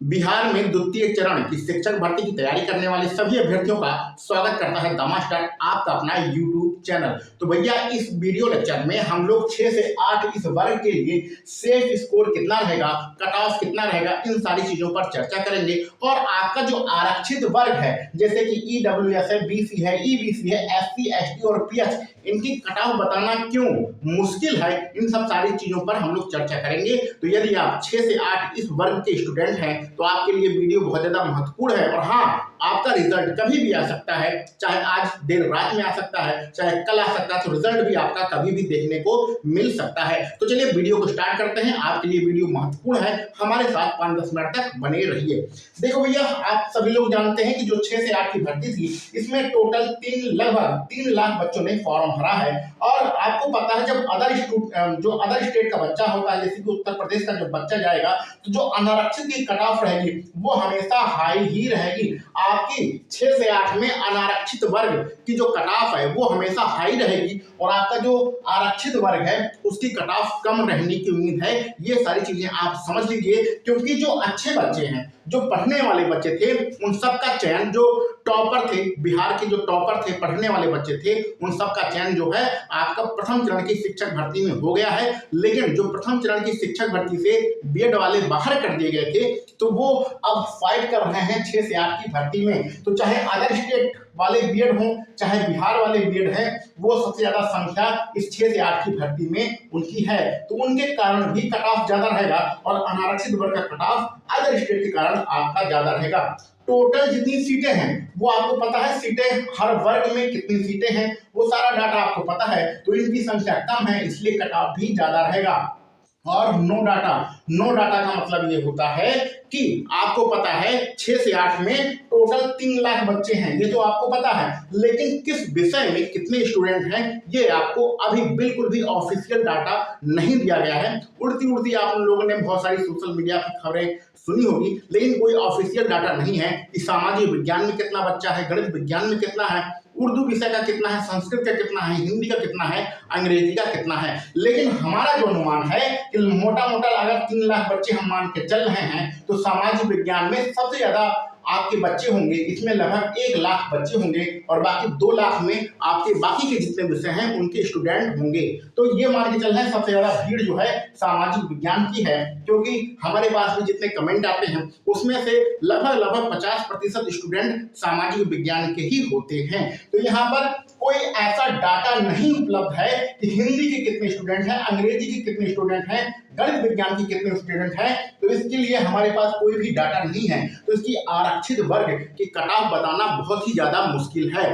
बिहार में द्वितीय चरण की शिक्षक भर्ती की तैयारी करने वाले सभी अभ्यर्थियों का स्वागत करता है द मास्टर, आपका अपना यूट्यूब चैनल। तो भैया इस वीडियो लेक्चर में हम लोग 6 से 8 इस वर्ग के लिए सेफ स्कोर कितना रहेगा, कट ऑफ कितना रहेगा, इन सारी चीजों पर चर्चा करेंगे। और आपका जो आरक्षित वर्ग है जैसे कि ईडब्ल्यूएस है, बीसी है, ईबीसी है, एससी, एसटी और पीएच, इनकी कट ऑफ बताना क्यों मुश्किल है, इन सब सारी चीजों पर हम लोग चर्चा करेंगे। तो यदि आप 6 से 8 इस वर्ग के स्टूडेंट हैं तो आपके लिए वीडियो बहुत ज्यादा महत्वपूर्ण है। और हाँ, आपका रिजल्ट कभी भी आ सकता है, चाहे आज देर रात में आ सकता है, चाहे कल आ सकता है, तो रिजल्ट भी आपका कभी भी देखने को मिल सकता है। तो चलिए वीडियो को स्टार्ट करते हैं। आपके लिए वीडियो महत्वपूर्ण है, हमारे साथ 5-10 मिनट तक बने रहिए। देखो भैया, आप सभी लोग जानते हैं कि जो 6 से 8 की भर्ती थी, इसमें टोटल लगभग 3 लाख बच्चों ने फॉर्म भरा है। और आपको पता है जब अदर स्टेट का बच्चा होता है, जैसे कि उत्तर प्रदेश का जब बच्चा जाएगा, तो जो अनारक्षित की कट ऑफ रहेगी वो हमेशा हाई ही रहेगी। आपकी 6 से 8 में अनारक्षित वर्ग की जो कट ऑफ है वो हमेशा हाई रहेगी, और आपका जो आरक्षित वर्ग है उसकी कट ऑफ कम रहने की उम्मीद है। ये सारी चीजें आप समझ लीजिए, क्योंकि जो अच्छे बच्चे हैं, जो पढ़ने वाले बच्चे थे, उन सबका चयन, जो टॉपर थे, बिहार के जो टॉपर थे, पढ़ने वाले बच्चे थे, उन सबका चयन जो है आपका प्रथम चरण की शिक्षक भर्ती में हो गया है। लेकिन जो प्रथम चरण की शिक्षक भर्ती से बीएड वाले बाहर कर दिए गए थे, तो वो अब फाइट कर रहे हैं 6 से 8 की भर्ती में। तो चाहे अदर स्टेट वाले बीएड हो, चाहे बिहार वाले बीएड है, वो सबसे ज्यादा संख्या इस 6 से 8 की भर्ती में उनकी है। तो उनके कारण भी कट ऑफ ज्यादा रहेगा, और अनारक्षित वर्ग का कट ऑफ अदर स्टेट के कारण आपका ज्यादा रहेगा। टोटल जितनी सीटें हैं वो आपको पता है, सीटें हर वर्ग में कितनी सीटें हैं वो सारा डाटा आपको पता है। तो इनकी संख्या कम है, इसलिए कट ऑफ भी ज्यादा रहेगा। और नो डाटा का मतलब ये होता है कि आपको पता है 6 से 8 में टोटल 3 लाख बच्चे हैं, ये तो आपको पता है। लेकिन किस विषय में कितने स्टूडेंट हैं ये आपको अभी बिल्कुल भी ऑफिशियल डाटा नहीं दिया गया है। उड़ती उड़ती आप लोगों ने बहुत सारी सोशल मीडिया की खबरें सुनी होगी, लेकिन कोई ऑफिशियल डाटा नहीं है कि सामाजिक विज्ञान में कितना बच्चा है, गणित विज्ञान में कितना है, उर्दू विषय का कितना है, संस्कृत का कितना है, हिंदी का कितना है, अंग्रेजी का कितना है। लेकिन हमारा जो अनुमान है कि मोटा मोटा अगर 3 लाख बच्चे हम मान के चल रहे हैं, तो सामाजिक विज्ञान में सबसे ज्यादा आपके बच्चे होंगे, इसमें लगभग 1 लाख बच्चे होंगे, और बाकी 2 लाख में आपके बाकी के जितने विषय हैं उनके स्टूडेंट होंगे। तो ये मान के चल रहे हैं सबसे ज्यादा भीड़ जो है सामाजिक विज्ञान की है, क्योंकि हमारे पास भी जितने कमेंट आते हैं उसमें से लगभग 50% स्टूडेंट सामाजिक विज्ञान के ही होते हैं। तो यहाँ पर कोई ऐसा डाटा नहीं उपलब्ध है कि हिंदी के कितने स्टूडेंट हैं, अंग्रेजी के कितने स्टूडेंट हैं, गणित विज्ञान की कितने स्टूडेंट हैं। तो इसके लिए हमारे पास कोई भी डाटा नहीं है। तो इसकी आरक्षित वर्ग की कट ऑफ बताना बहुत ही ज्यादा मुश्किल है।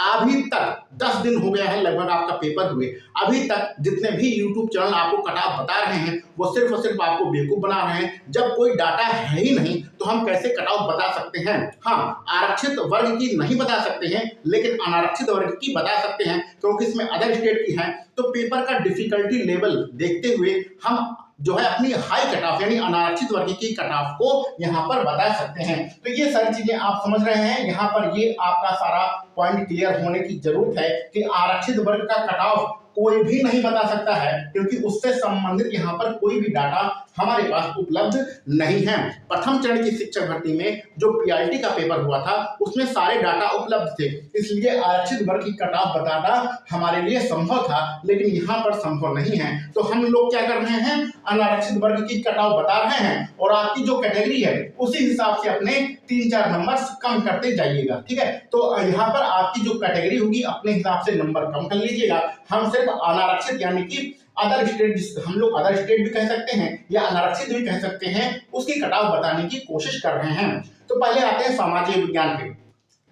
अभी तक 10 दिन हो गया है लगभग आपका पेपर हुए, अभी तक जितने भी यूट्यूब चैनल आपको कट ऑफ बता रहे हैं वो सिर्फ और सिर्फ आपको बेवकूफ बना रहे हैं। जब कोई डाटा है ही नहीं तो हम कैसे कट ऑफ बता सकते हैं। हाँ, आरक्षित वर्ग की नहीं बता सकते हैं, लेकिन अनारक्षित वर्ग की बता सकते हैं, क्योंकि इसमें अदर स्टेट की है। तो पेपर का डिफिकल्टी लेवल देखते हुए हम जो है अपनी हाई कट ऑफ यानी अनारक्षित वर्ग की कट ऑफ को यहाँ पर बता सकते हैं। तो ये सारी चीजें आप समझ रहे हैं, यहाँ पर ये आपका सारा पॉइंट क्लियर होने की जरूरत है कि आरक्षित वर्ग का कट ऑफ कोई भी नहीं बता सकता है, क्योंकि उससे संबंधित यहाँ पर कोई भी डाटा हमारे पास उपलब्ध नहीं है। प्रथम चरण की शिक्षक भर्ती में जो पीआईटी का पेपर हुआ था उसमें सारे डाटा उपलब्ध थे, इसलिए आरक्षित वर्ग की कट ऑफ बताना हमारे लिए संभव था, लेकिन यहाँ पर संभव नहीं है। तो हम लोग क्या कर रहे हैं, अनारक्षित वर्ग की कट ऑफ बता रहे हैं, और आपकी जो कैटेगरी है उसी हिसाब से अपने 3-4 नंबर कम करते जाइएगा, ठीक है। तो यहाँ पर आपकी जो कैटेगरी होगी अपने हिसाब से नंबर कम कर लीजिएगा। हम सिर्फ अनारक्षित यानी कि अदर स्टेट, हम लोग अदर स्टेट भी कह सकते हैं या अनारक्षित भी कह सकते हैं, उसकी कट ऑफ बताने की कोशिश कर रहे हैं। तो पहले आते हैं सामाजिक विज्ञान पे।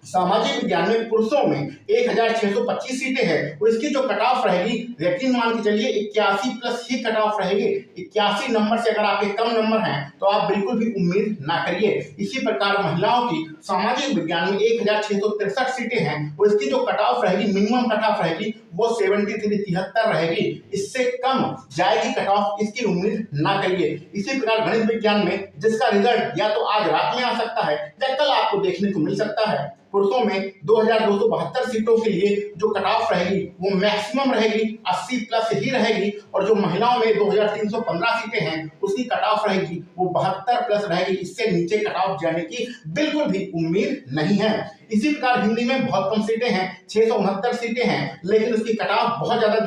सामाजिक विज्ञान में पुरुषों में 1625 सीटें हैं, और इसकी जो कट ऑफ रहेगी, यकीन मान के चलिए 81 प्लस ही कट ऑफ रहेगी। 81 नंबर से अगर आपके कम नंबर हैं तो आप बिल्कुल भी उम्मीद ना करिए। इसी प्रकार महिलाओं की सामाजिक विज्ञान में 1663 सीटें हैं, और इसकी जो कट ऑफ रहेगी, मिनिमम कट ऑफ रहेगी वो 73 रहेगी। इससे कम जाएगी कट ऑफ, इसकी उम्मीद ना करिए। इसी प्रकार गणित विज्ञान में जिसका रिजल्ट या तो आज रात में आ सकता है या कल आपको देखने को मिल सकता है, पुरुषों में 2272 सीटों के लिए जो कट ऑफ रहेगी वो मैक्सिमम रहेगी 80 प्लस ही रहेगी, और जो महिलाओं में 2315 सीटें हैं उसकी कट ऑफ रहेगी वो 72 प्लस रहेगी। इससे नीचे कट ऑफ जाने की बिल्कुल भी उम्मीद नहीं है। इसी प्रकार हिंदी में बहुत कम सीटें हैं, 669 सीटें हैं, लेकिन उसकी कट ऑफ बहुत ज्यादा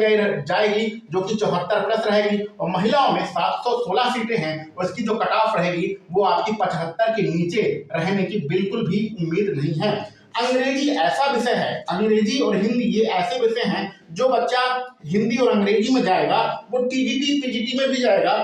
जाएगी जो कि 74 प्लस रहेगी, और महिलाओं में 716 सीटें हैं और इसकी जो कट ऑफ रहेगी वो आपकी 75 के नीचे रहने की बिल्कुल भी उम्मीद नहीं है। अंग्रेजी ऐसा विषय है, अंग्रेजी और हिंदी ये ऐसे विषय हैं जो बच्चा हिंदी और अंग्रेजी में जाएगा वो टीजीटी पीजीटी में भी जाएगा।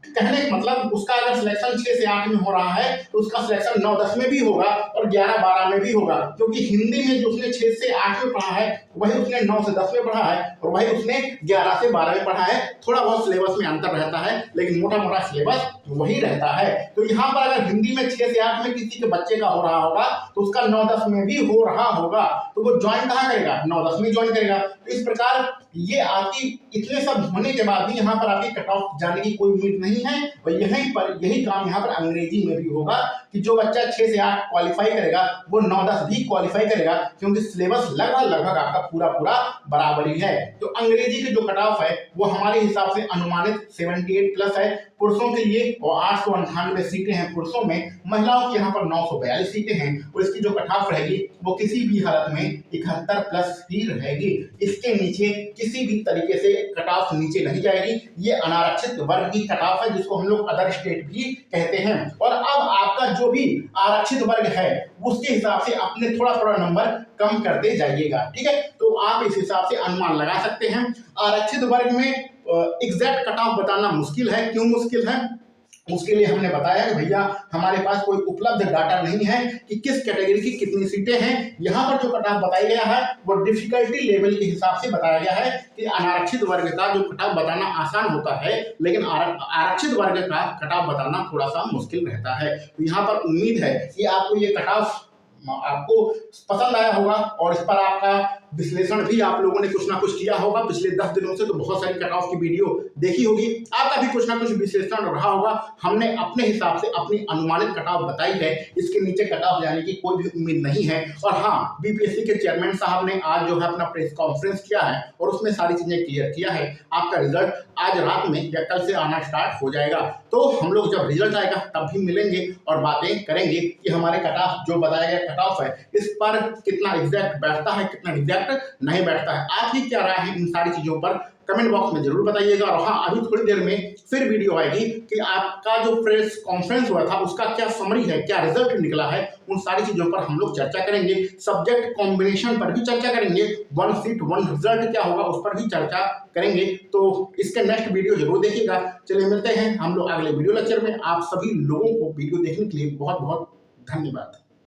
कहने का मतलब उसका अगर सिलेक्शन 6 से 8 में हो रहा है तो उसका सिलेक्शन 9-10 में भी होगा और 11-12 में भी होगा, क्योंकि हिंदी में जो उसने 6 से 8 में पढ़ा है वही उसने 9 से 10 में पढ़ा है और वही उसने 11 से 12 में पढ़ा है। थोड़ा बहुत सिलेबस में अंतर रहता है लेकिन मोटा मोटा सिलेबस वही रहता है। तो यहाँ पर अगर हिंदी में 6 से 8 में किसी के बच्चे का हो रहा होगा तो उसका 9-10 में भी हो रहा होगा, तो वो ज्वाइन कहाँ करेगा, 9-10 में ज्वाइन करेगा। तो इस प्रकार ये आपकी इतने सब होने के बाद भी यहाँ पर आपकी कट ऑफ जाने की कोई उम्मीद नहीं है। और यही काम यहाँ पर अंग्रेजी में भी होगा कि जो बच्चा 6 से 8 क्वालिफाई करेगा वो 9-10 भी क्वालिफाई करेगा, क्योंकि सिलेबस लगभग आपका पूरा बराबर ही है। तो अंग्रेजी की जो कट ऑफ है वो हमारे हिसाब से अनुमानित 78 प्लस है पुरुषों के लिए, और 898 सीटें हैं पुरुषों में। महिलाओं की यहाँ पर 942 सीटें हैं और इसकी जो कट ऑफ रहेगी वो किसी भी हालत में 71 प्लस ही रहेगी। इसके नीचे किसी भी तरीके से कट ऑफ नीचे नहीं जाएगी। ये अनारक्षित वर्ग की कट ऑफ है जिसको हम लोग अदर स्टेट भी कहते हैं। और अब आपका जो भी आरक्षित वर्ग है उसके हिसाब से अपने थोड़ा नंबर कम करते जाइएगा, ठीक है। तो आप इस हिसाब से अनुमान लगा सकते हैं। आरक्षित वर्ग में एग्जैक्ट कट ऑफ बताना मुश्किल है। क्यों मुश्किल है? उसके लिए हमने बताया कि भैया हमारे पास कोई उपलब्ध डाटा नहीं है कि किस कैटेगरी की कितनी सीटें हैं। यहाँ पर जो कट ऑफ बताया गया है वो डिफिकल्टी लेवल के हिसाब से बताया गया है कि अनारक्षित वर्ग का जो कट ऑफ बताना आसान होता है लेकिन आरक्षित वर्ग का कट ऑफ बताना थोड़ा सा मुश्किल रहता है। तो यहाँ पर उम्मीद है कि आपको ये कट ऑफ आपको पसंद आया होगा और इस पर आपका विश्लेषण भी आप लोगों ने कुछ ना कुछ किया होगा। पिछले 10 दिनों से तो बहुत सारी कट ऑफ की वीडियो देखी होगी, आपका भी कुछ ना कुछ विश्लेषण रहा होगा। हमने अपने हिसाब से अपनी अनुमानित कट ऑफ बताई है, इसके नीचे कट ऑफ जाने की कोई भी उम्मीद नहीं है। और हाँ, बीपीएससी के चेयरमैन साहब ने आज जो है अपना प्रेस कॉन्फ्रेंस किया है और उसमें सारी चीजें क्लियर किया है। आपका रिजल्ट आज रात में या कल से आना स्टार्ट हो जाएगा, तो हम लोग जब रिजल्ट आएगा तब भी मिलेंगे और बातें करेंगे कि हमारे कट ऑफ जो बताया गया कट ऑफ है इस पर कितना एग्जैक्ट बैठता है, कितना एग्जैक्ट नहीं बैठता है। आपकी क्या राय है इन सारी चीजों पर कमेंट बॉक्स में जरूर बताइएगा। और हाँ, अभी थोड़ी देर में फिर वीडियो आएगी कि आपका जो प्रेस कॉन्फ्रेंस हुआ था उसका क्या समरी है, क्या रिजल्ट निकला है, उन सारी चीजों पर हम लोग चर्चा करेंगे। सब्जेक्ट कॉम्बिनेशन पर भी चर्चा करेंगे, 1 सीट 1 रिजल्ट क्या होगा उस पर भी चर्चा करेंगे। तो इसके नेक्स्ट वीडियो जरूर देखिएगा। चलिए मिलते हैं हम लोग अगले वीडियो लेक्चर में। आप सभी लोगों को वीडियो देखने के लिए बहुत बहुत धन्यवाद।